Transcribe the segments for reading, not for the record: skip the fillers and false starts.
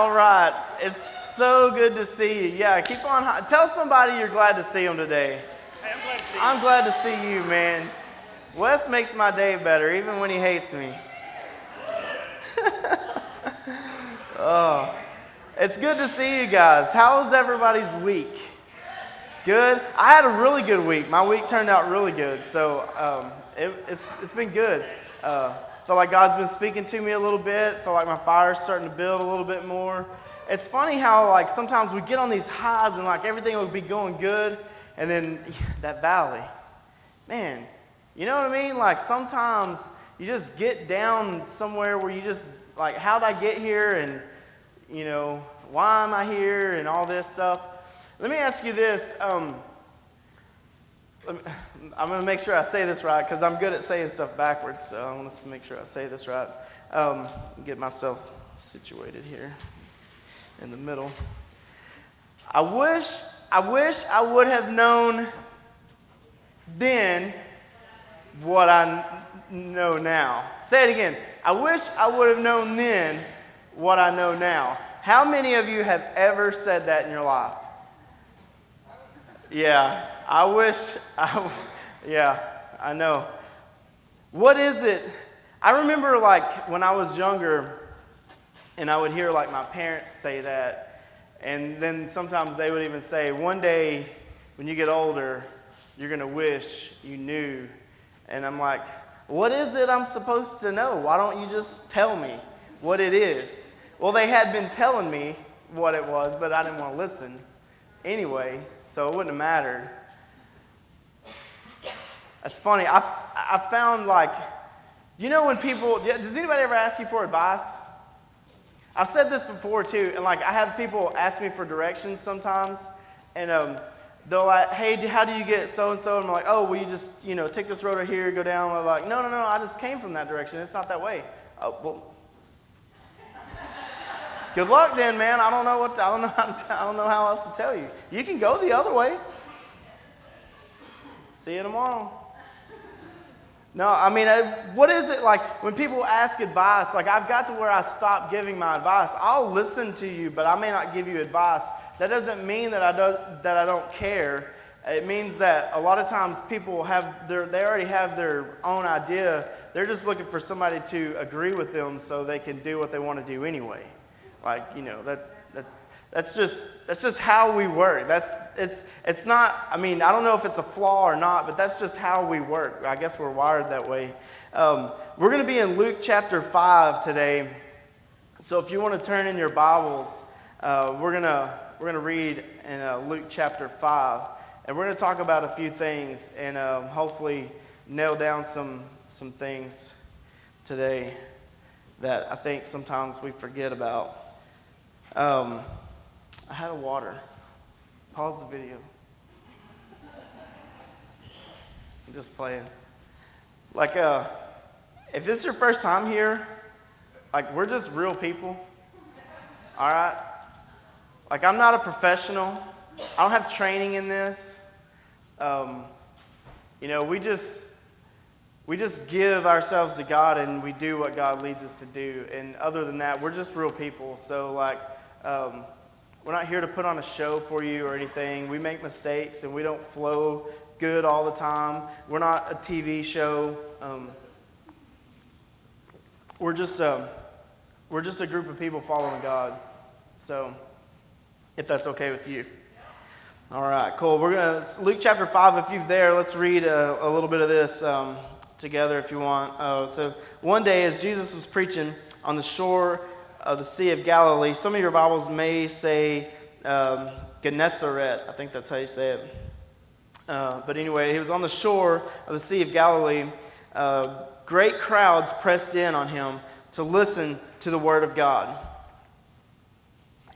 All right. It's so good to see you. Yeah, keep on. Tell somebody you're glad to see them today. Hey, I'm glad to see you. I'm glad to see you, man. Wes makes my day better, even when he hates me. Oh, it's good to see you guys. How was everybody's week? Good? I had a really good week. My week turned out really good, so it's been good. Feel like God's been speaking to me a little bit. Feel like my fire's starting to build a little bit more. It's funny how like sometimes we get on these highs and like everything will be going good, and then that valley, man, you know what I mean? Like sometimes you just get down somewhere where you just like, how'd I get here, and you know, why am I here, and all this stuff. Let me ask you this. I'm going to make sure I say this right because I'm good at saying stuff backwards, so I want to make sure I say this right. Get myself situated here in the middle. I wish I would have known then what I know now. Say it again. I wish I would have known then what I know now. How many of you have ever said that in your life? Yeah, yeah, I know. What is it? I remember like when I was younger and I would hear like my parents say that, and then sometimes they would even say, one day when you get older, you're going to wish you knew. And I'm like, what is it I'm supposed to know? Why don't you just tell me what it is? Well, they had been telling me what it was, but I didn't want to listen anyway, so it wouldn't have mattered. That's funny. I found like, you know when people, does anybody ever ask you for advice? I've said this before too, and like I have people ask me for directions sometimes, and they'll like, hey, how do you get so-and-so? And I'm like, oh, well, you just, take this road right here, go down. And they're like, no, I just came from that direction. It's not that way. Oh, well, good luck then, man. I don't know how else to tell you. You can go the other way. See you tomorrow. No, I mean, what is it like when people ask advice? Like I've got to where I stopped giving my advice. I'll listen to you, but I may not give you advice. That doesn't mean that I don't care. It means that a lot of times people they already have their own idea. They're just looking for somebody to agree with them so they can do what they want to do anyway. Like, that's just how we work. It's not, I mean, I don't know if it's a flaw or not, but that's just how we work. I guess we're wired that way. We're going to be in Luke chapter 5 today. So if you want to turn in your Bibles, we're going to read in Luke chapter 5. And we're going to talk about a few things and hopefully nail down some things today that I think sometimes we forget about. I had a water. Pause the video. I'm just playing. Like, if it's your first time here, like, we're just real people. All right? Like, I'm not a professional. I don't have training in this. We just give ourselves to God and we do what God leads us to do. And other than that, we're just real people. So, like, we're not here to put on a show for you or anything. We make mistakes and we don't flow good all the time. We're not a TV show. We're just a group of people following God. So, if that's okay with you. All right, cool. We're going to, Luke chapter 5, if you're there, let's read a little bit of this together if you want. So, one day as Jesus was preaching on the shore of the Sea of Galilee, some of your Bibles may say Gennesaret. I think that's how you say it. But anyway, he was on the shore of the Sea of Galilee. Great crowds pressed in on him to listen to the word of God.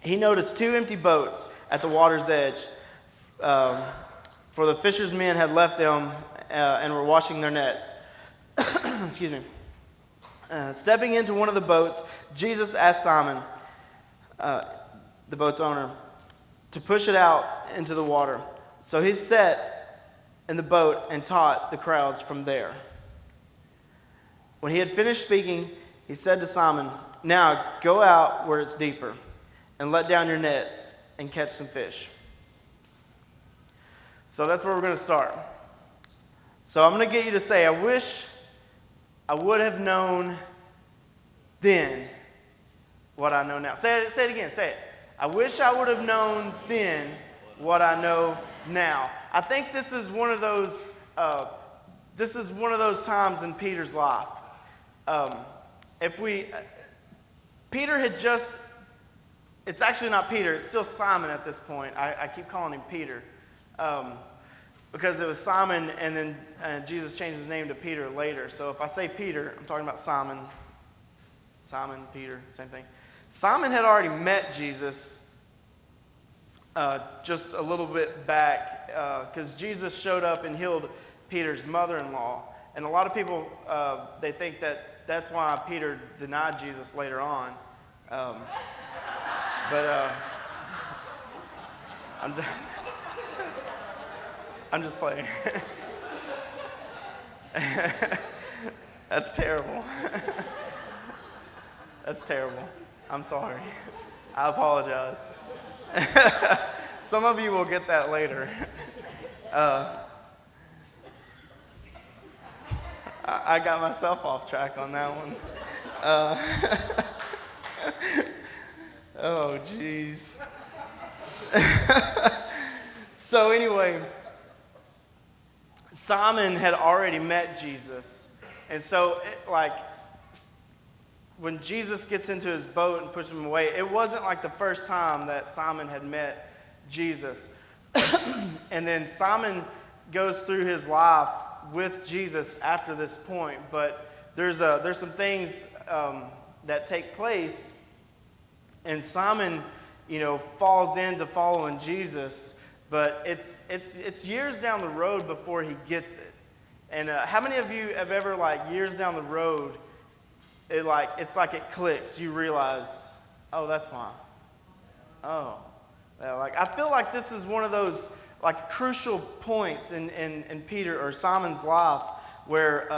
He noticed 2 empty boats at the water's edge, for the fishermen had left them and were washing their nets. Excuse me. Stepping into one of the boats, Jesus asked Simon, the boat's owner, to push it out into the water. So he sat in the boat and taught the crowds from there. When he had finished speaking, he said to Simon, "Now go out where it's deeper and let down your nets and catch some fish. So that's where we're going to start. So I'm going to get you to say, I wish I would have known then what I know now. Say it again. Say it. I wish I would have known then what I know now. I think this is one of those. This is one of those times in Peter's life. Peter had just. It's actually not Peter. It's still Simon at this point. I keep calling him Peter. Because it was Simon, and then Jesus changed his name to Peter later. So if I say Peter, I'm talking about Simon. Simon, Peter, same thing. Simon had already met Jesus just a little bit back because Jesus showed up and healed Peter's mother-in-law. And a lot of people, they think that that's why Peter denied Jesus later on. But I'm just playing. That's terrible. That's terrible. I'm sorry. I apologize. Some of you will get that later. I got myself off track on that one. Oh, jeez. So anyway, Simon had already met Jesus. And so, when Jesus gets into his boat and pushes him away, it wasn't like the first time that Simon had met Jesus. And then Simon goes through his life with Jesus after this point. But there's some things that take place. And Simon, falls into following Jesus. But it's years down the road before he gets it. And how many of you have ever, years down the road, it's like it clicks. You realize, oh, that's why. Oh. Yeah, I feel like this is one of those, crucial points in Peter or Simon's life where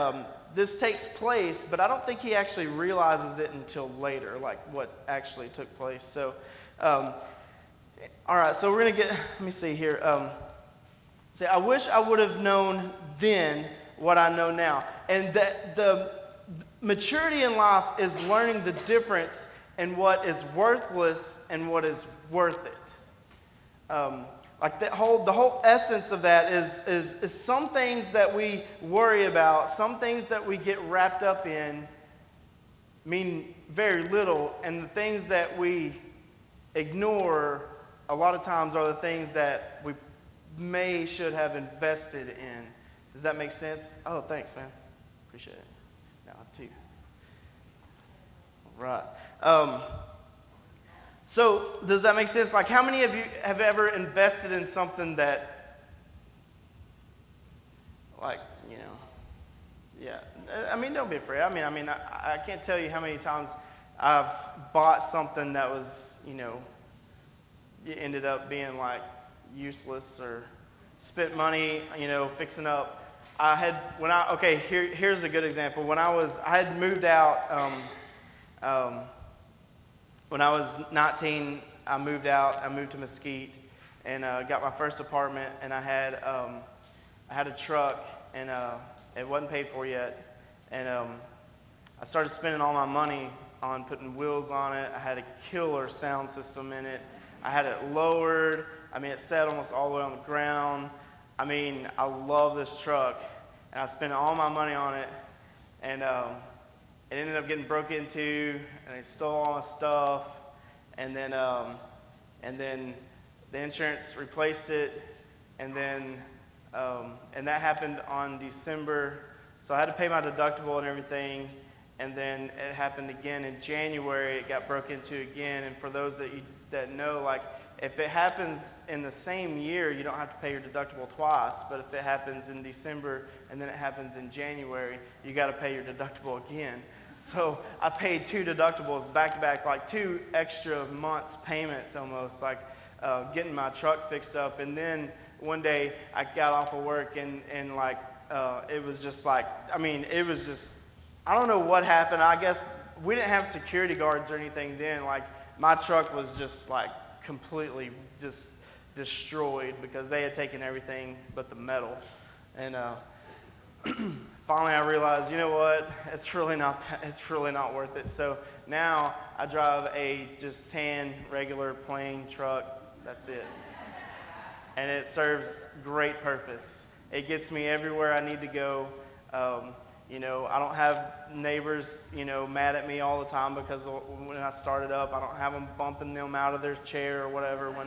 this takes place, but I don't think he actually realizes it until later, what actually took place. So, all right, so we're going to let me see here. Say, I wish I would have known then what I know now. And that the maturity in life is learning the difference in what is worthless and what is worth it. The whole essence of that is some things that we worry about, some things that we get wrapped up in mean very little, and the things that we ignore a lot of times are the things that we should have invested in. Does that make sense? Oh, thanks, man. Appreciate it. Now, too. All right. So, does that make sense? How many of you have ever invested in something that, yeah. I mean, don't be afraid. I can't tell you how many times I've bought something that was, it ended up being useless or spent money, fixing up. Here's a good example. I had moved out, when I was 19, I moved out. I moved to Mesquite and got my first apartment. And I had a truck, and it wasn't paid for yet. And I started spending all my money on putting wheels on it. I had a killer sound system in it. I had it lowered. It sat almost all the way on the ground. I love this truck, and I spent all my money on it. And it ended up getting broke into, and they stole all my stuff, and then the insurance replaced it, and that happened on December, so I had to pay my deductible and everything, and then it happened again in January. It got broke into again, and for those that know, if it happens in the same year, you don't have to pay your deductible twice, but if it happens in December and then it happens in January, you got to pay your deductible again. So I paid 2 deductibles back to back, 2 extra months payments almost, getting my truck fixed up. And then one day I got off of work and it was just it was just, I don't know what happened. I guess we didn't have security guards or anything then. my truck was just like completely just destroyed because they had taken everything but the metal. And finally I realized, you know what, it's really not worth it. So now I drive a just tan, regular, plain truck. That's it. And it serves great purpose. It gets me everywhere I need to go. I don't have neighbors, mad at me all the time because when I started up, I don't have them bumping them out of their chair or whatever when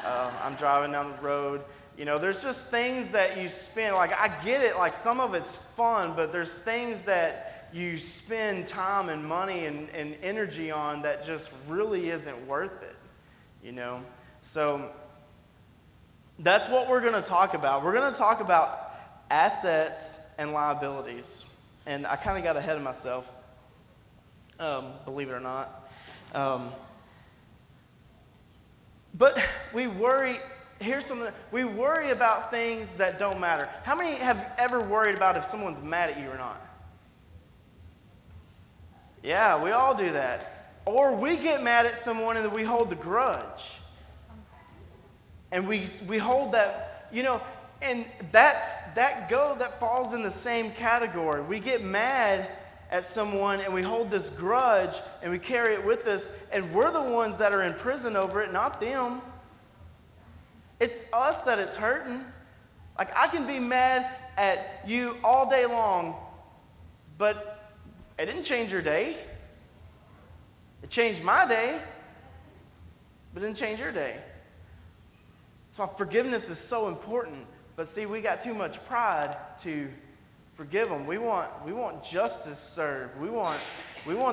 I'm driving down the road. There's just things that you spend, like I get it, like some of it's fun, but there's things that you spend time and money and energy on that just really isn't worth it, So that's what we're going to talk about. We're going to talk about assets and liabilities. And I kind of got ahead of myself, believe it or not. But we worry, we worry about things that don't matter. How many have ever worried about if someone's mad at you or not? Yeah, we all do that. Or we get mad at someone and we hold the grudge. And we hold that, and that falls in the same category. We get mad at someone and we hold this grudge and we carry it with us, and we're the ones that are in prison over it, not them. It's us that it's hurting. Like, I can be mad at you all day long, but it didn't change your day. It changed my day, but it didn't change your day. So forgiveness is so important. But see, we got too much pride to forgive them. We want justice served. We want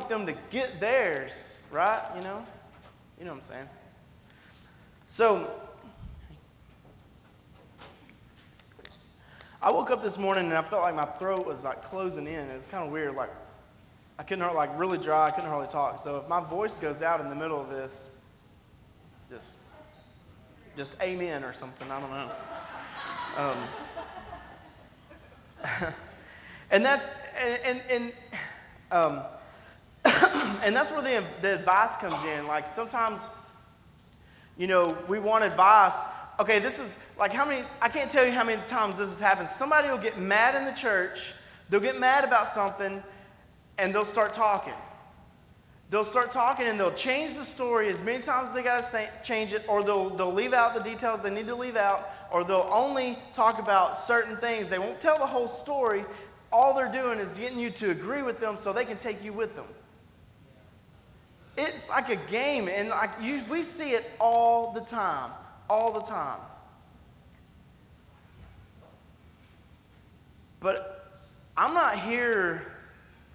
them to get theirs, right? You know what I'm saying? So I woke up this morning and I felt like my throat was like closing in. It was kind of weird. Like I couldn't hardly, like really dry. I couldn't hardly talk. So if my voice goes out in the middle of this, just amen or something. I don't know. And that's and that's where the advice comes in. Like sometimes, we want advice. Okay, this is like I can't tell you how many times this has happened. Somebody will get mad in the church. They'll get mad about something, and they'll start talking. They'll start talking and they'll change the story as many times as they got to change it, or they'll leave out the details they need to leave out, or they'll only talk about certain things. They won't tell the whole story. All they're doing is getting you to agree with them so they can take you with them. It's like a game, and we see it all the time. But I'm not here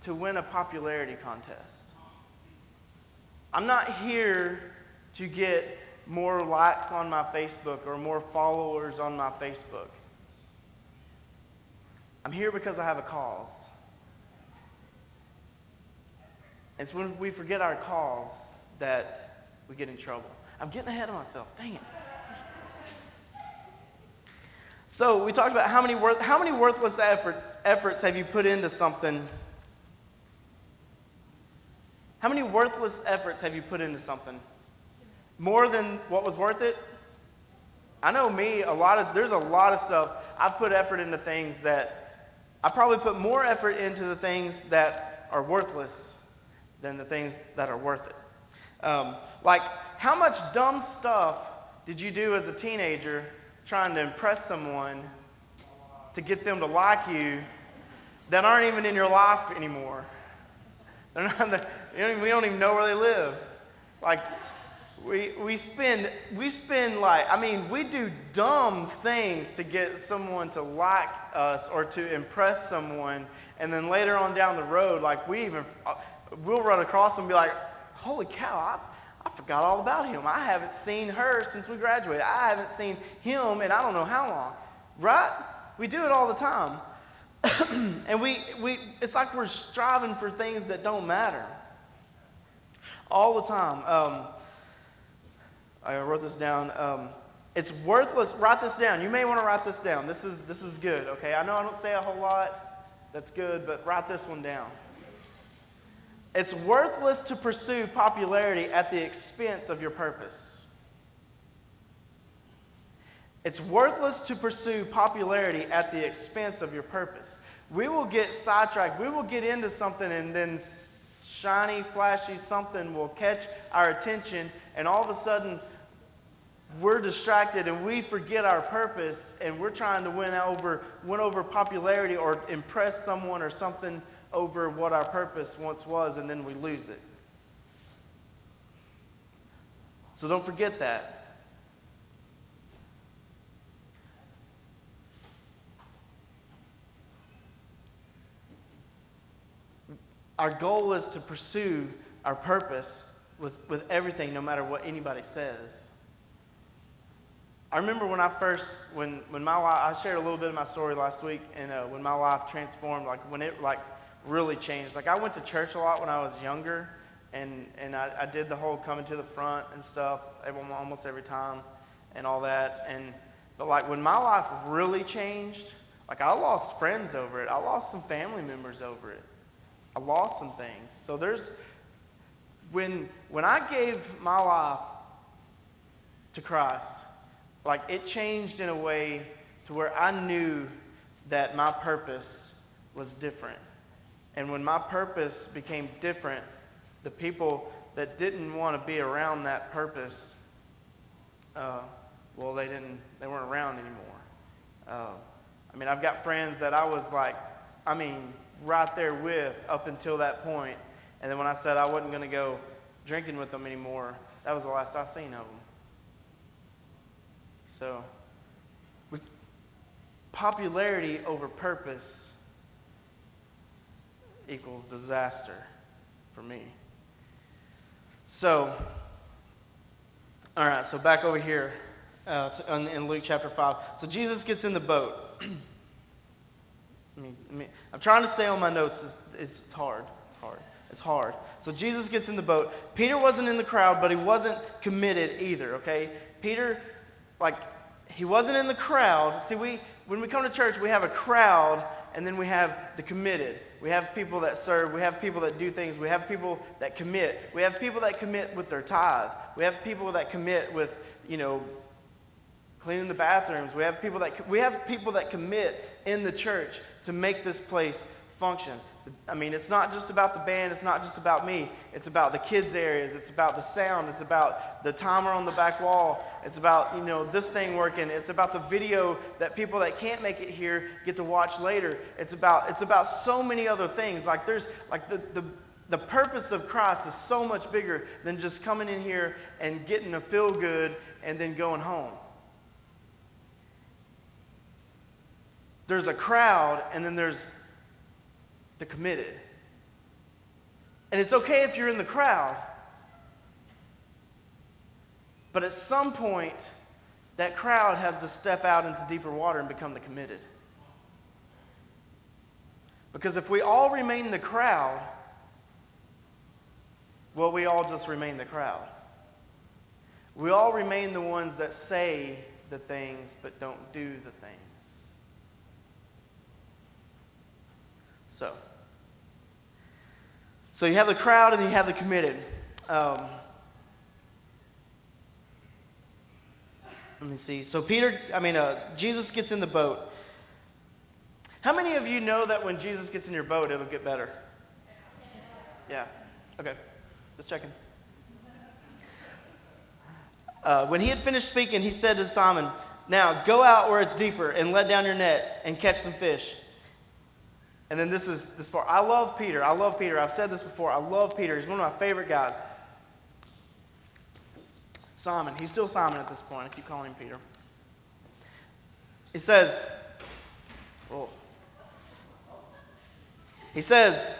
to win a popularity contest. I'm not here to get more likes on my Facebook or more followers on my Facebook. I'm here because I have a cause. It's when we forget our cause that we get in trouble. I'm getting ahead of myself. Dang it. So we talked about how many worthless efforts have you put into something? How many worthless efforts have you put into something? More than what was worth it? I know me, there's a lot of stuff. I've put effort into things that, I probably put more effort into the things that are worthless than the things that are worth it. Like, how much dumb stuff did you do as a teenager trying to impress someone to get them to like you that aren't even in your life anymore? We don't even know where they live. Like, we do dumb things to get someone to like us or to impress someone, and then later on down the road, like we'll run across them and be like, holy cow, I forgot all about him. I haven't seen her since we graduated. I haven't seen him in I don't know how long. Right? We do it all the time. And it's like we're striving for things that don't matter. All the time. I wrote this down. It's worthless. Write this down. You may want to write this down. This is good, okay? I know I don't say a whole lot. That's good, but write this one down. It's worthless to pursue popularity at the expense of your purpose. It's worthless to pursue popularity at the expense of your purpose. We will get sidetracked. We will get into something, and then shiny, flashy something will catch our attention, and all of a sudden we're distracted and we forget our purpose, and we're trying to win over popularity or impress someone or something over what our purpose once was, and then we lose it. So don't forget that. Our goal is to pursue our purpose with everything, no matter what anybody says. I remember when my life, I shared a little bit of my story last week, and when my life transformed, when it really changed. I went to church a lot when I was younger, and I did the whole coming to the front and stuff almost every time and all that. But when my life really changed, I lost friends over it. I lost some family members over it. I lost some things. So when I gave my life to Christ, it changed in a way to where I knew that my purpose was different. And when my purpose became different, the people that didn't want to be around that purpose, they weren't around anymore. I've got friends that I was right there with up until that point. And then when I said I wasn't going to go drinking with them anymore, that was the last I seen of them. So, popularity over purpose equals disaster for me. So, all right, so back over here in Luke chapter 5. So Jesus gets in the boat. I'm trying to stay on my notes. It's hard. It's hard. So Jesus gets in the boat. Peter wasn't in the crowd, but he wasn't committed either, okay? Peter, he wasn't in the crowd. See, when we come to church, we have a crowd, and then we have the committed. We have people that serve. We have people that do things. We have people that commit. We have people that commit with their tithe. We have people that commit with, cleaning the bathrooms. We have people that commit in the church to make this place function. It's not just about the band. It's not just about me. It's about the kids' areas. It's about the sound. It's about the timer on the back wall. It's about, this thing working. It's about the video that people that can't make it here get to watch later. It's about so many other things. The purpose of Christ is so much bigger than just coming in here and getting a feel good and then going home. There's a crowd, and then there's the committed. And it's okay if you're in the crowd, but at some point, that crowd has to step out into deeper water and become the committed. Because if we all remain the crowd, we all just remain the crowd. We all remain the ones that say the things but don't do the things. So you have the crowd and you have the committed. Let me see. So Jesus gets in the boat. How many of you know that when Jesus gets in your boat, it'll get better? Yeah. Okay. Just checking. When he had finished speaking, he said to Simon, "Now go out where it's deeper and let down your nets and catch some fish." And then this part. I love Peter. I've said this before. I love Peter. He's one of my favorite guys. Simon. He's still Simon at this point. I keep calling him Peter. He says, he says,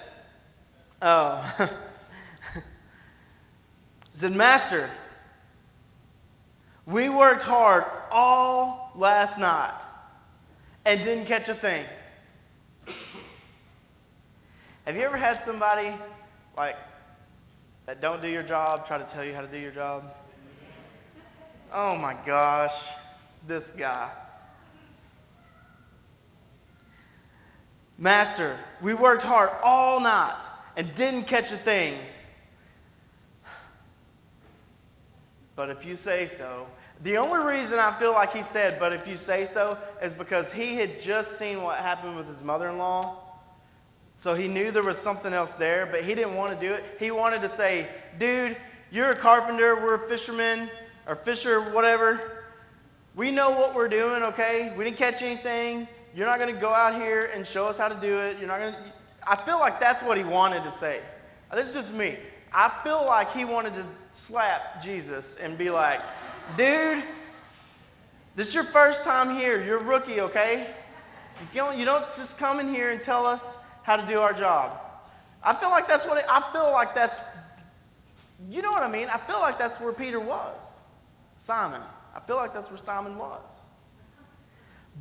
said, "Master, we worked hard all last night and didn't catch a thing." Have you ever had somebody that don't do your job try to tell you how to do your job? Oh my gosh, this guy. "Master, we worked hard all night and didn't catch a thing. But if you say so. The only reason I feel like he said, but if you say so, is because he had just seen what happened with his mother-in-law. So he knew there was something else there, but he didn't want to do it. He wanted to say, dude, you're a carpenter, we're a fisherman, or fisher, whatever. We know what we're doing, okay? We didn't catch anything. You're not going to go out here and show us how to do it. You're not going to. I feel like that's what he wanted to say. This is just me. I feel like he wanted to slap Jesus and be like, dude, this is your first time here. You're a rookie, okay? You don't just come in here and tell us how to do our job. I feel like that's you know what I mean? I feel like that's where Peter was. Simon. I feel like that's where Simon was.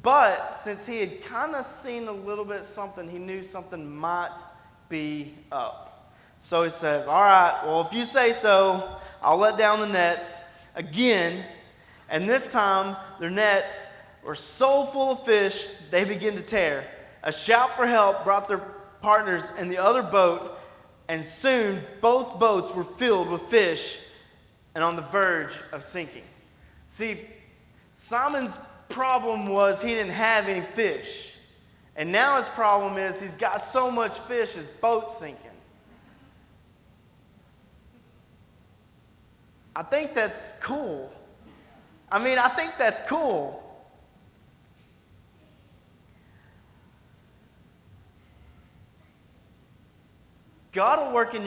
But since he had kind of seen a little bit something, he knew something might be up. So he says, all right, well, if you say so, I'll let down the nets again. And this time, their nets were so full of fish, they began to tear. A shout for help brought their partners in the other boat, and soon both boats were filled with fish and on the verge of sinking. See, Simon's problem was he didn't have any fish. And now his problem is he's got so much fish, his boat's sinking. I think that's cool. I think that's cool. God will work in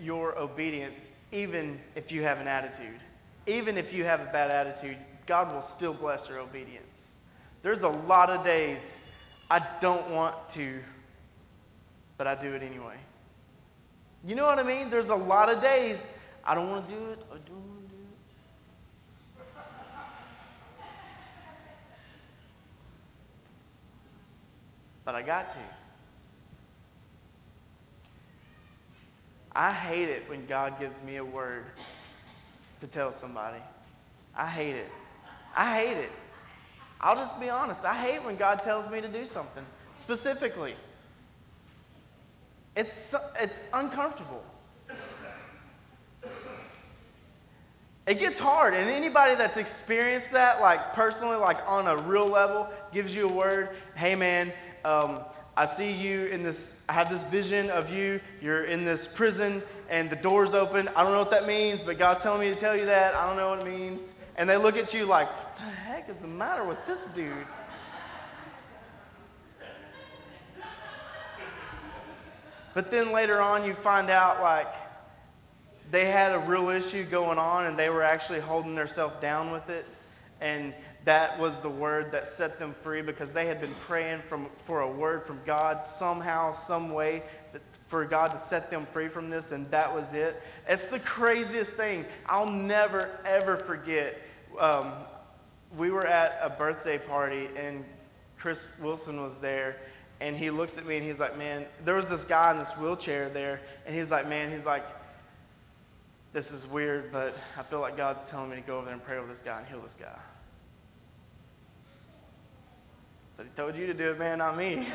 your obedience even if you have an attitude. Even if you have a bad attitude, God will still bless your obedience. There's a lot of days I don't want to, but I do it anyway. You know what I mean? There's a lot of days I don't want to do it. I don't want to do it. But I got to. I hate it when God gives me a word to tell somebody. I hate it. I hate it. I'll just be honest. I hate when God tells me to do something specifically. It's uncomfortable. It gets hard, and anybody that's experienced that, like personally, like on a real level, gives you a word. Hey, man, I see you in this. I have this vision of you. You're in this prison, and the door's open. I don't know what that means, but God's telling me to tell you that. I don't know what it means. And they look at you like, what the heck is the matter with this dude? But then later on, you find out like they had a real issue going on, and they were actually holding themselves down with it. And that was the word that set them free, because they had been praying for a word from God somehow, some way, for God to set them free from this, and that was it. It's the craziest thing. I'll never, ever forget. We were at a birthday party, and Chris Wilson was there, and he looks at me, and he's like, man, there was this guy in this wheelchair there, and he's like, this is weird, but I feel like God's telling me to go over there and pray over this guy and heal this guy. So he told you to do it, man, not me.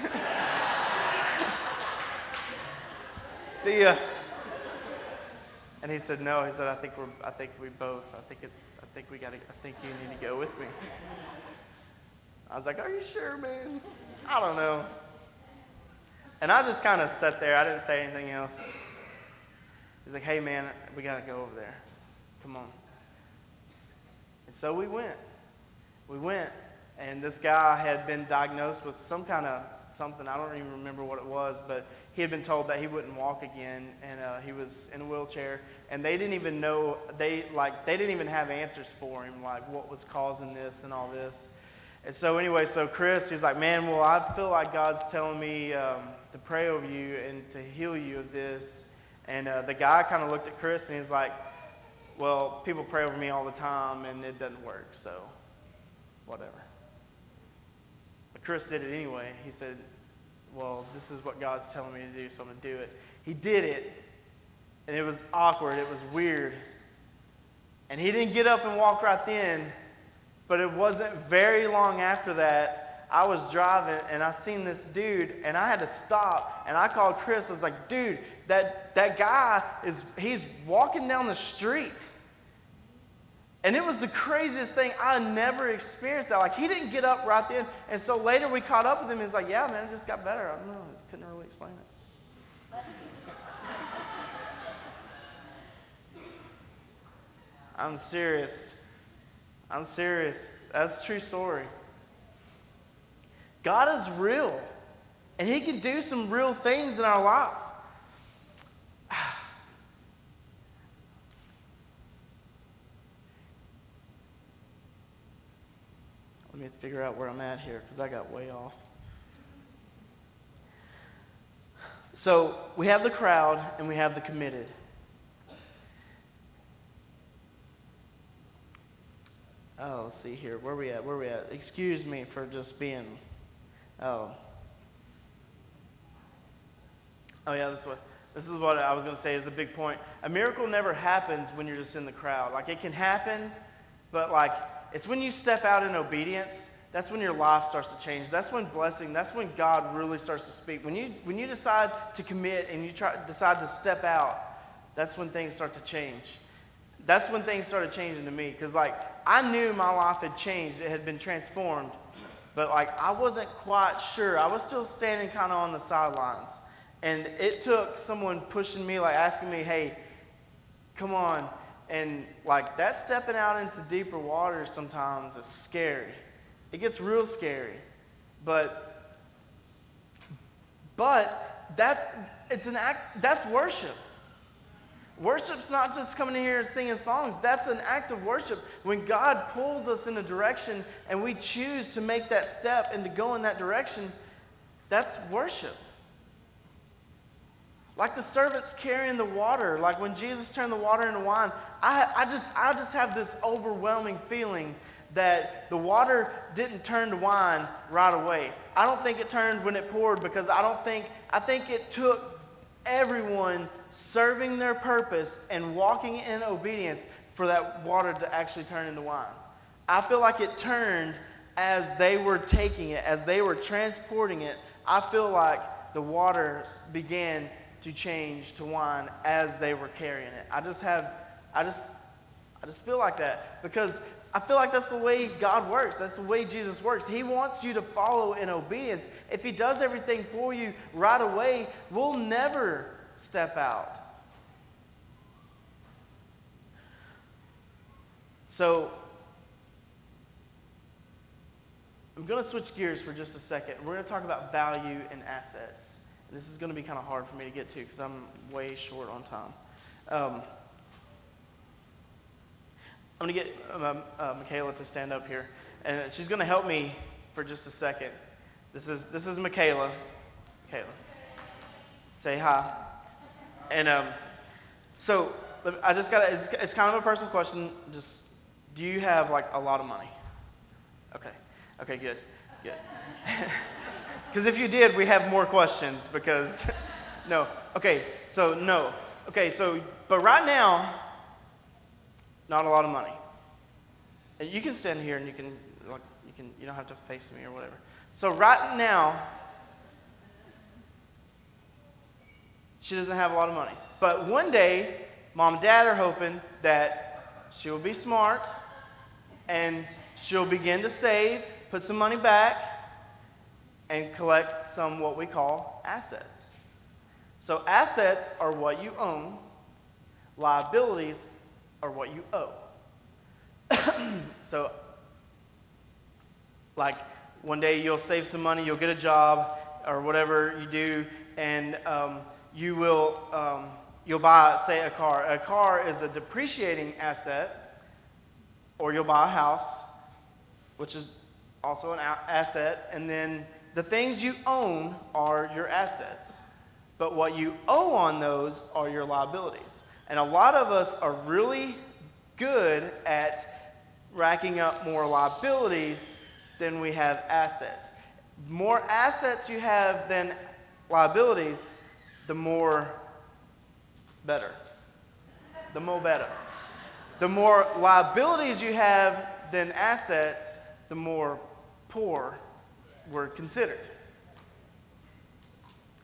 See ya. And he said, no. He said, I think we both. I think you need to go with me. I was like, are you sure, man? I don't know. And I just kind of sat there. I didn't say anything else. He's like, hey, man, we got to go over there. Come on. And so we went. And this guy had been diagnosed with some kind of something. I don't even remember what it was, but he had been told that he wouldn't walk again, and he was in a wheelchair. And they didn't even know, they didn't even have answers for him, like what was causing this and all this. And so anyway, so Chris, he's like, man, well, I feel like God's telling me to pray over you and to heal you of this. And the guy kind of looked at Chris, and he's like, well, people pray over me all the time, and it doesn't work, so whatever. But Chris did it anyway. He said, well, this is what God's telling me to do, so I'm going to do it. He did it, and it was awkward. It was weird. And he didn't get up and walk right then, but it wasn't very long after that I was driving and I seen this dude and I had to stop and I called Chris. I was like, dude, that guy he's walking down the street. And it was the craziest thing. I never experienced that. Like, he didn't get up right then. And so later we caught up with him. He's like, yeah, man, it just got better. I don't know. I couldn't really explain it. I'm serious. That's a true story. God is real. And he can do some real things in our life. Let me figure out where I'm at here because I got way off. So we have the crowd and we have the committed. Oh, let's see here. Where we at? Excuse me for just being... Oh yeah, this is what I was going to say is a big point. A miracle never happens when you're just in the crowd. Like, it can happen, but like, it's when you step out in obedience, that's when your life starts to change. That's when that's when God really starts to speak. When you decide to commit and you decide to step out, that's when things start to change. That's when things started changing to me. Because like, I knew my life had changed. It had been transformed. But like, I wasn't quite sure. I was still standing kind of on the sidelines. And it took someone pushing me, like asking me, hey, come on. And like, that stepping out into deeper waters sometimes is scary. It gets real scary. But it's an act, that's worship. Worship's not just coming in here and singing songs. That's an act of worship. When God pulls us in a direction and we choose to make that step and to go in that direction, that's worship. Like the servants carrying the water, like when Jesus turned the water into wine, I just have this overwhelming feeling that the water didn't turn to wine right away. I don't think it turned when it poured because I think it took everyone serving their purpose and walking in obedience for that water to actually turn into wine. I feel like it turned as they were taking it, as they were transporting it. I feel like the water began to change to wine as they were carrying it. I just feel like that because I feel like that's the way God works. That's the way Jesus works. He wants you to follow in obedience. If he does everything for you right away, we'll never step out. So, I'm going to switch gears for just a second. We're going to talk about value and assets. This is going to be kind of hard for me to get to because I'm way short on time. I'm going to get Michaela to stand up here, and she's going to help me for just a second. This is Michaela. Michaela, say hi. And so I just got it's kind of a personal question. Just, do you have like a lot of money? Okay, good. Because if you did, we have more questions. Because no. Okay, so no. Okay, so but right now, not a lot of money. And you can stand here and you don't have to face me or whatever. So right now, she doesn't have a lot of money. But one day, mom and dad are hoping that she will be smart and she'll begin to save, put some money back, and collect some what we call assets. So assets are what you own. Liabilities are what you owe. So, like, one day you'll save some money, you'll get a job or whatever you do, and you'll buy, say, a car. A car is a depreciating asset, or you'll buy a house, which is also an asset, and then the things you own are your assets. But what you owe on those are your liabilities. And a lot of us are really good at racking up more liabilities than we have assets. More assets you have than liabilities, the more better. The more better. The more liabilities you have than assets, the more poor were considered.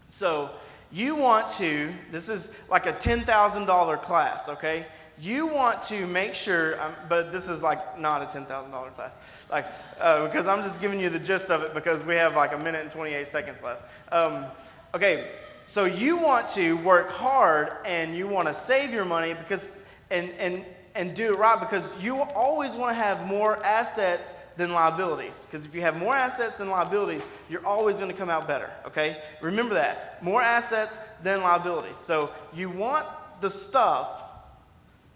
So you want to, this is like a $10,000 class, okay? You want to make sure, but this is like not a $10,000 class, like because I'm just giving you the gist of it because we have like a minute and 28 seconds left. Okay, so you want to work hard and you want to save your money because and do it right because you always want to have more assets than liabilities. Because if you have more assets than liabilities, you're always going to come out better, okay? Remember that. More assets than liabilities. So you want the stuff,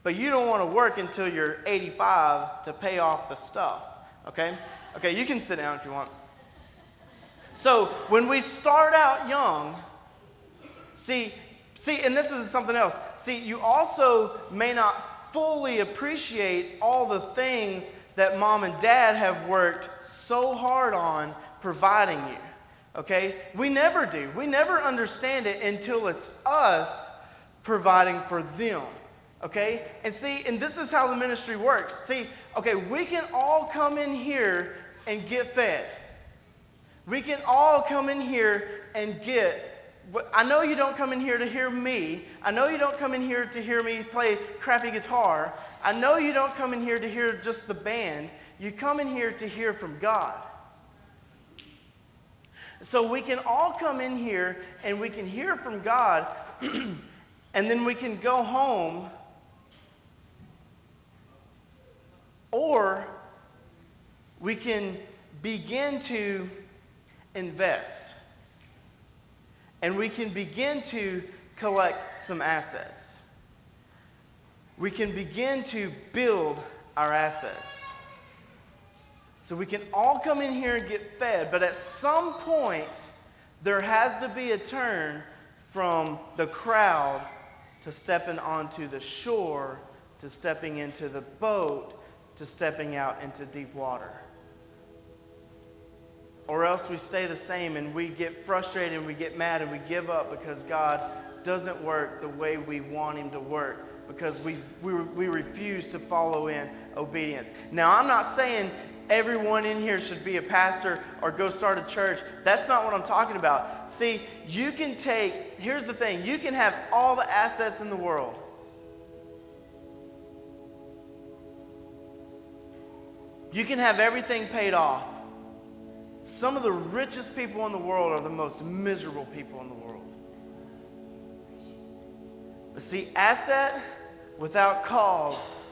but you don't want to work until you're 85 to pay off the stuff, okay? Okay, you can sit down if you want. So when we start out young, see, and this is something else. See, you also may not fully appreciate all the things that mom and dad have worked so hard on providing you, okay? We never do. We never understand it until it's us providing for them, okay? And see, and this is how the ministry works. See, okay, we can all come in here and get fed. We can all come in here and get. I know you don't come in here to hear me. I know you don't come in here to hear me play crappy guitar. I know you don't come in here to hear just the band. You come in here to hear from God. So we can all come in here and we can hear from God and then we can go home, or we can begin to invest. And we can begin to collect some assets. We can begin to build our assets. So we can all come in here and get fed, but at some point, there has to be a turn from the crowd to stepping onto the shore, to stepping into the boat, to stepping out into deep water. Or else we stay the same and we get frustrated and we get mad and we give up because God doesn't work the way we want him to work because we refuse to follow in obedience. Now, I'm not saying everyone in here should be a pastor or go start a church. That's not what I'm talking about. See, you can here's the thing, you can have all the assets in the world. You can have everything paid off. Some of the richest people in the world are the most miserable people in the world. But see, asset without cause,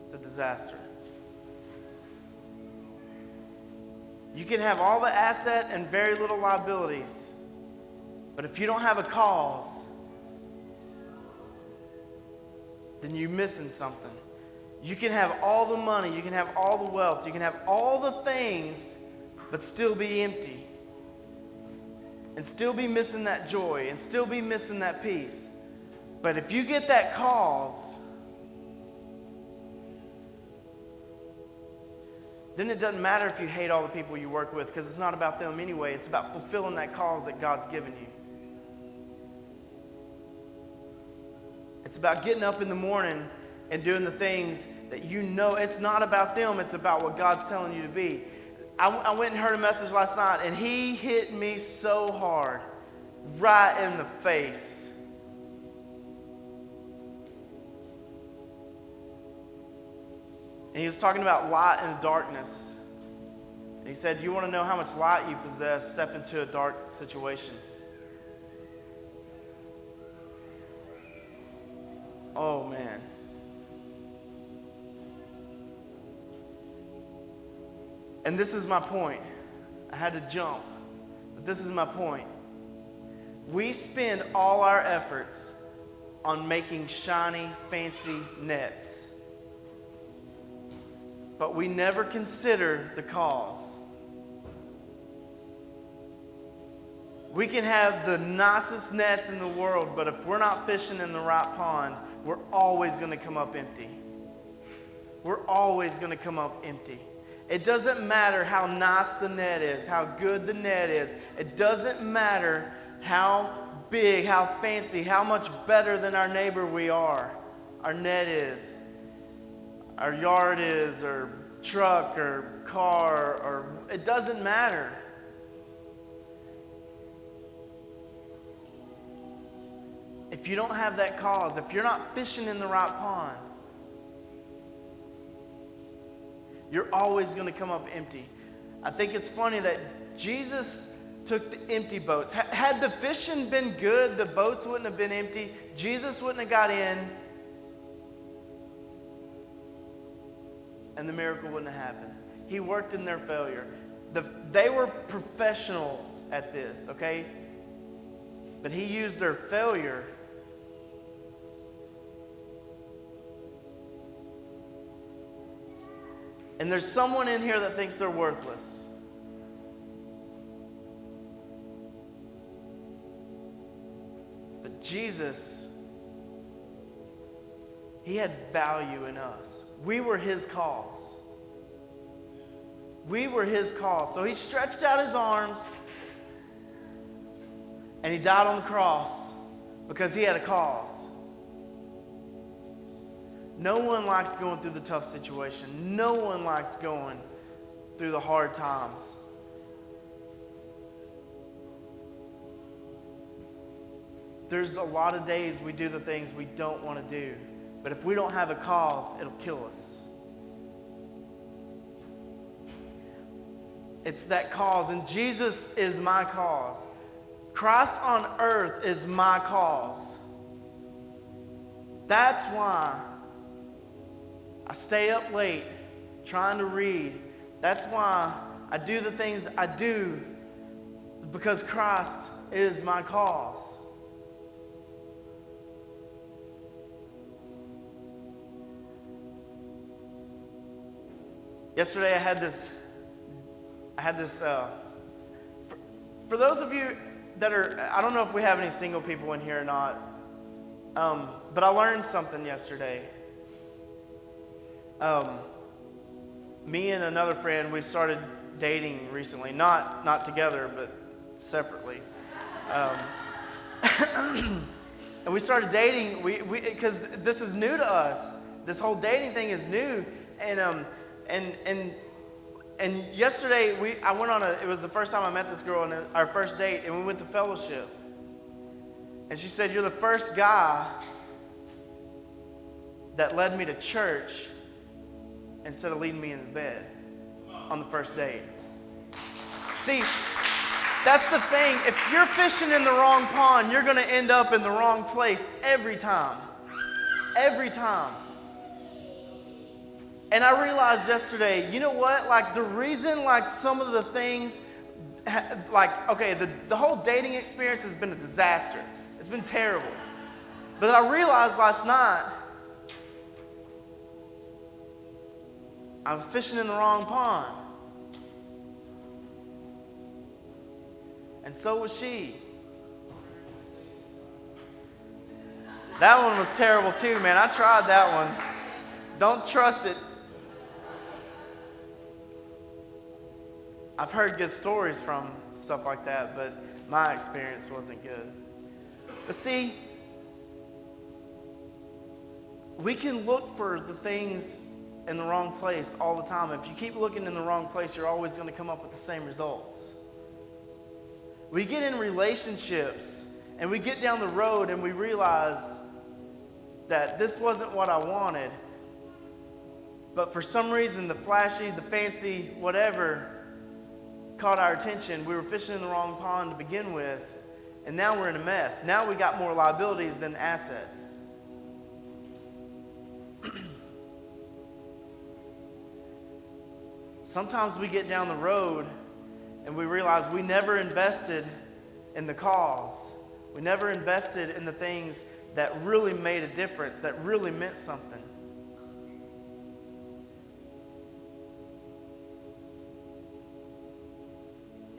it's a disaster. You can have all the asset and very little liabilities, but if you don't have a cause, then you're missing something. You can have all the money, you can have all the wealth, you can have all the things, but still be empty. And still be missing that joy, and still be missing that peace. But if you get that cause, then it doesn't matter if you hate all the people you work with, because it's not about them anyway. It's about fulfilling that cause that God's given you. It's about getting up in the morning and doing the things that you know. It's not about them, it's about what God's telling you to be. I went and heard a message last night, and he hit me so hard, right in the face. And he was talking about light and darkness. And he said, you want to know how much light you possess, step into a dark situation. Oh, man. And this is my point. I had to jump, but this is my point. We spend all our efforts on making shiny, fancy nets, but we never consider the cause. We can have the nicest nets in the world, but if we're not fishing in the right pond, we're always going to come up empty. We're always going to come up empty. It doesn't matter how nice the net is, how good the net is. It doesn't matter how big, how fancy, how much better than our neighbor we are. Our net is, our yard is, or truck or car, or it doesn't matter. If you don't have that cause, if you're not fishing in the right pond, you're always going to come up empty. I think it's funny that Jesus took the empty boats. Had the fishing been good, the boats wouldn't have been empty. Jesus wouldn't have got in, and the miracle wouldn't have happened. He worked in their failure. They were professionals at this, okay? But he used their failure and there's someone in here that thinks they're worthless. But Jesus, he had value in us. We were his cause. We were his cause. So he stretched out his arms and he died on the cross because he had a cause. No one likes going through the tough situation. No one likes going through the hard times. There's a lot of days we do the things we don't want to do. But if we don't have a cause, it'll kill us. It's that cause. And Jesus is my cause. Christ on earth is my cause. That's why I stay up late trying to read. That's why I do the things I do, because Christ is my cause. Yesterday I had this, for those of you that are, I don't know if we have any single people in here or not, but I learned something yesterday. Me and another friend, we started dating recently, not together, but separately. And we started dating, because this is new to us. This whole dating thing is new, and yesterday I went on it was the first time I met this girl on our first date, and we went to fellowship. And she said, "You're the first guy that led me to church instead of leading me into bed on the first date." See, that's the thing. If you're fishing in the wrong pond, you're going to end up in the wrong place every time. Every time. And I realized yesterday, you know what? Like, the reason, like, some of the things, like, okay, the whole dating experience has been a disaster. It's been terrible. But I realized last night, I was fishing in the wrong pond. And so was she. That one was terrible too, man. I tried that one. Don't trust it. I've heard good stories from stuff like that, but my experience wasn't good. But see, we can look for the things in the wrong place all the time. If you keep looking in the wrong place, you're always going to come up with the same results. We get in relationships and we get down the road and we realize that this wasn't what I wanted, but for some reason the flashy, the fancy, whatever caught our attention. We were fishing in the wrong pond to begin with, and now we're in a mess. Now we got more liabilities than assets. Sometimes we get down the road and we realize we never invested in the cause. We never invested in the things that really made a difference, that really meant something.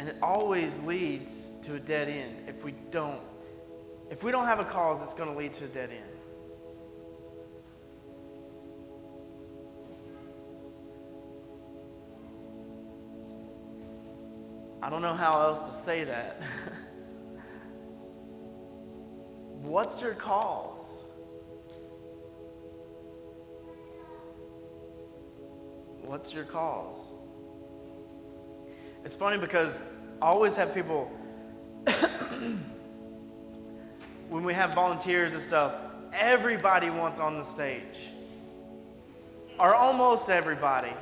And it always leads to a dead end if we don't have a cause, it's going to lead to a dead end. I don't know how else to say that. What's your cause? What's your cause? It's funny because I always have people, when we have volunteers and stuff, everybody wants on the stage. Or almost everybody.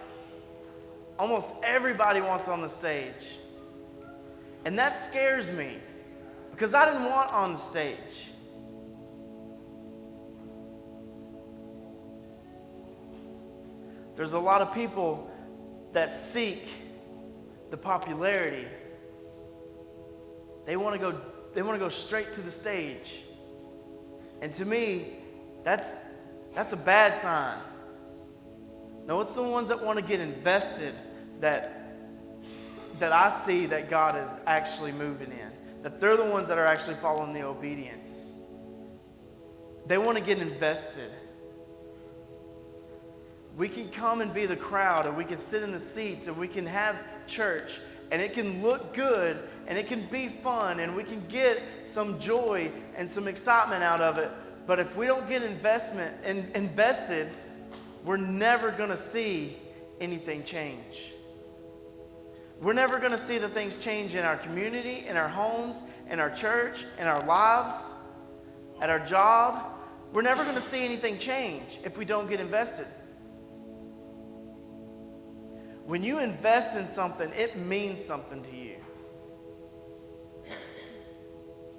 Almost everybody wants on the stage. And that scares me because I didn't want on the stage. There's a lot of people that seek the popularity. They want to go straight to the stage. And to me, that's a bad sign. No, it's the ones that want to get invested that I see that God is actually moving in. That they're the ones that are actually following the obedience. They want to get invested. We can come and be the crowd, and we can sit in the seats, and we can have church, and it can look good, and it can be fun, and we can get some joy and some excitement out of it. But if we don't get invested, we're never going to see anything change. We're never going to see the things change in our community, in our homes, in our church, in our lives, at our job. We're never going to see anything change if we don't get invested. When you invest in something, it means something to you.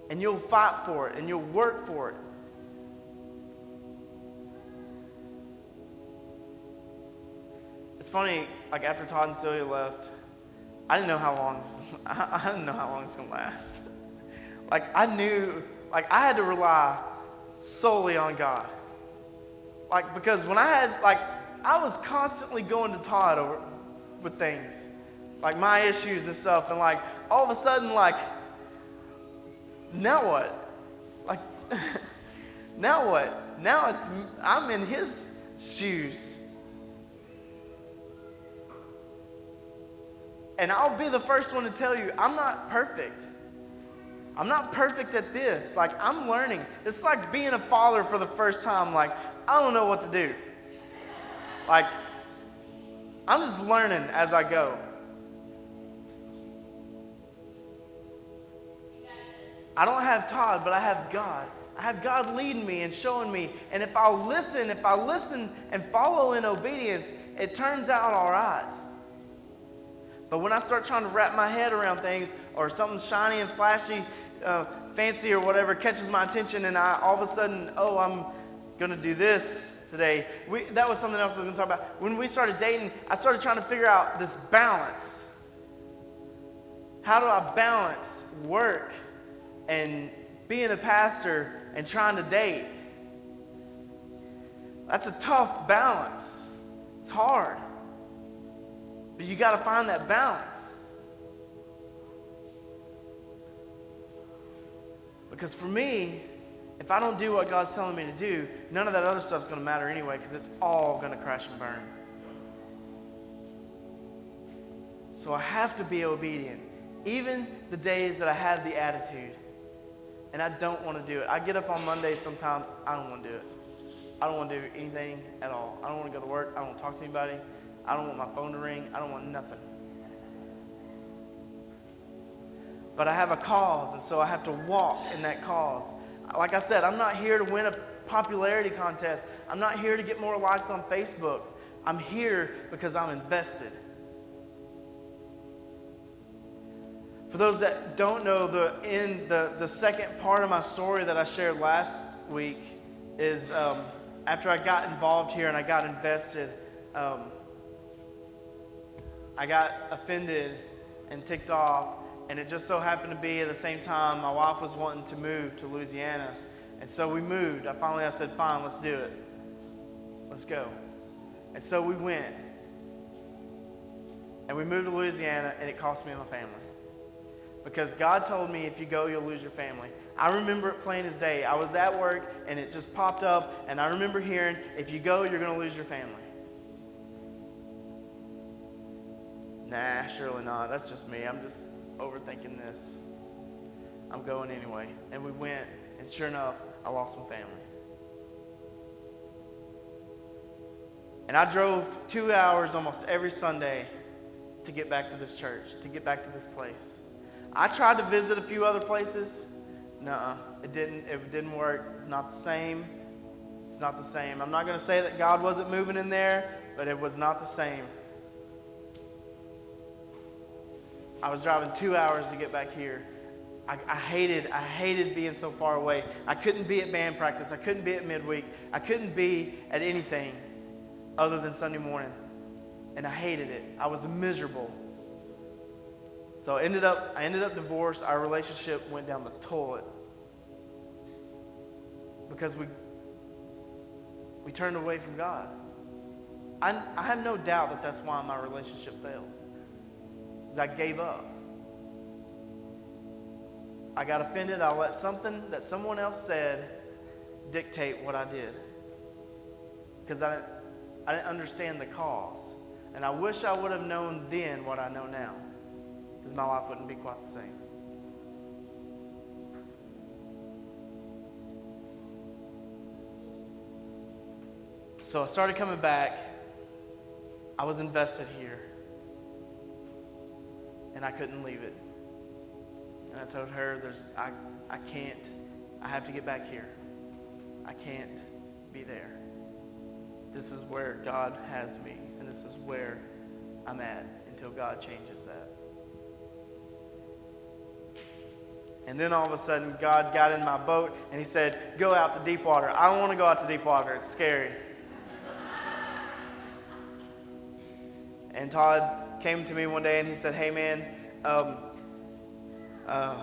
And you'll fight for it, and you'll work for it. It's funny, like after Todd and Celia left, I didn't know how long it's gonna last. I knew I had to rely solely on God. Because when I was constantly going to Todd with things, my issues and stuff, and all of a sudden, now what? Now what? Now I'm in his shoes. And I'll be the first one to tell you, I'm not perfect. I'm not perfect at this. I'm learning. It's like being a father for the first time. I don't know what to do. I'm just learning as I go. I don't have Todd, but I have God. I have God leading me and showing me. And if I listen and follow in obedience, it turns out all right. But when I start trying to wrap my head around things, or something shiny and flashy, fancy or whatever catches my attention, and I all of a sudden, I'm going to do this today. That was something else I was going to talk about. When we started dating, I started trying to figure out this balance. How do I balance work and being a pastor and trying to date? That's a tough balance. It's hard. But you got to find that balance. Because for me, if I don't do what God's telling me to do, none of that other stuff's going to matter anyway, because it's all going to crash and burn. So I have to be obedient, even the days that I have the attitude. And I don't want to do it. I get up on Mondays sometimes, I don't want to do it. I don't want to do anything at all. I don't want to go to work. I don't want to talk to anybody. I don't want my phone to ring. I don't want nothing. But I have a cause, and so I have to walk in that cause. Like I said, I'm not here to win a popularity contest. I'm not here to get more likes on Facebook. I'm here because I'm invested. For those that don't know, the second part of my story that I shared last week is after I got involved here and I got invested, I got offended and ticked off, and it just so happened to be at the same time my wife was wanting to move to Louisiana, and so we moved. I said, fine, let's do it. Let's go. And so we went, and we moved to Louisiana, and it cost me and my family. Because God told me, if you go, you'll lose your family. I remember it plain as day. I was at work, and it just popped up, and I remember hearing, if you go, you're going to lose your family. Nah, surely not. That's just me. I'm just overthinking this. I'm going anyway. And we went, and sure enough, I lost my family. And I drove 2 hours almost every Sunday to get back to this church, to get back to this place. I tried to visit a few other places. Nuh-uh, it didn't work. It's not the same. It's not the same. I'm not going to say that God wasn't moving in there, but it was not the same. I was driving 2 hours to get back here. I hated being so far away. I couldn't be at band practice. I couldn't be at midweek. I couldn't be at anything other than Sunday morning. And I hated it. I was miserable. So I ended up divorced. Our relationship went down the toilet. Because we turned away from God. I have no doubt that that's why my relationship failed. Because I gave up. I got offended. I let something that someone else said dictate what I did. Because I didn't understand the cause. And I wish I would have known then what I know now. Because my life wouldn't be quite the same. So I started coming back. I was invested here. And I couldn't leave it. And I told her, I can't. I have to get back here. I can't be there. This is where God has me. And this is where I'm at until God changes that. And then all of a sudden, God got in my boat and he said, go out to deep water. I don't want to go out to deep water. It's scary. And Todd came to me one day and he said, hey man, I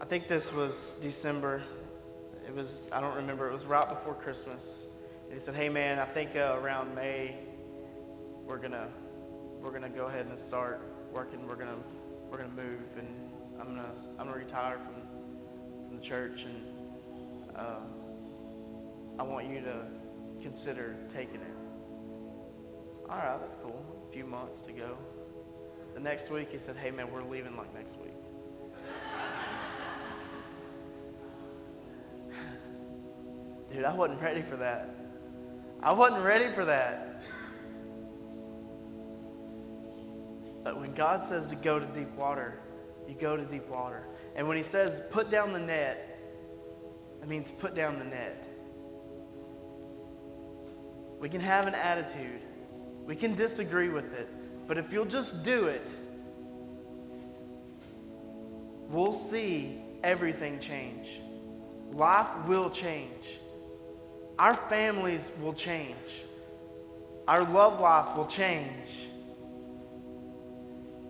think this was December. I don't remember. It was right before Christmas. And he said, hey man, I think around May, we're gonna go ahead and start working. We're gonna move, and I'm gonna retire from the church, and I want you to consider taking it. All right, that's cool. A few months to go. The next week, he said, hey man, we're leaving like next week. Dude, I wasn't ready for that. I wasn't ready for that. But when God says to go to deep water, you go to deep water. And when he says put down the net, it means put down the net. We can have an attitude. We can disagree with it. But if you'll just do it, we'll see everything change. Life will change. Our families will change. Our love life will change.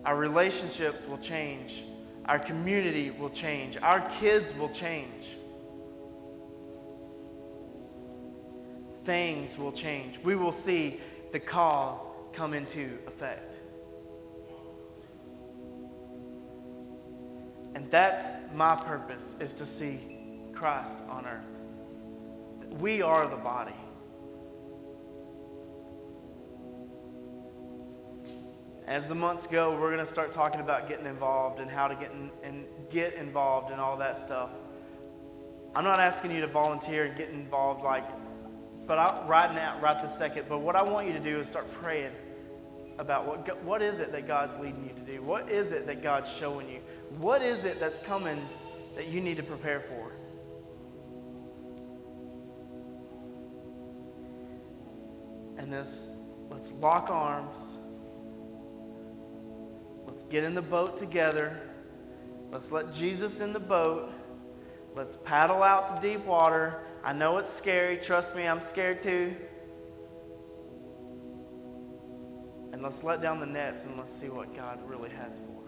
Our relationships will change. Our community will change. Our kids will change. Things will change. We will see the cause come into effect. And that's my purpose, is to see Christ on earth. We are the body. As the months go, we're going to start talking about getting involved and how to get involved and all that stuff. I'm not asking you to volunteer and get involved right this second. But what I want you to do is start praying about what is it that God's leading you to do? What is it that God's showing you? What is it that's coming that you need to prepare for? And let's lock arms. Let's get in the boat together. Let's let Jesus in the boat. Let's paddle out to deep water. I know it's scary. Trust me, I'm scared too. And let's let down the nets and let's see what God really has for us.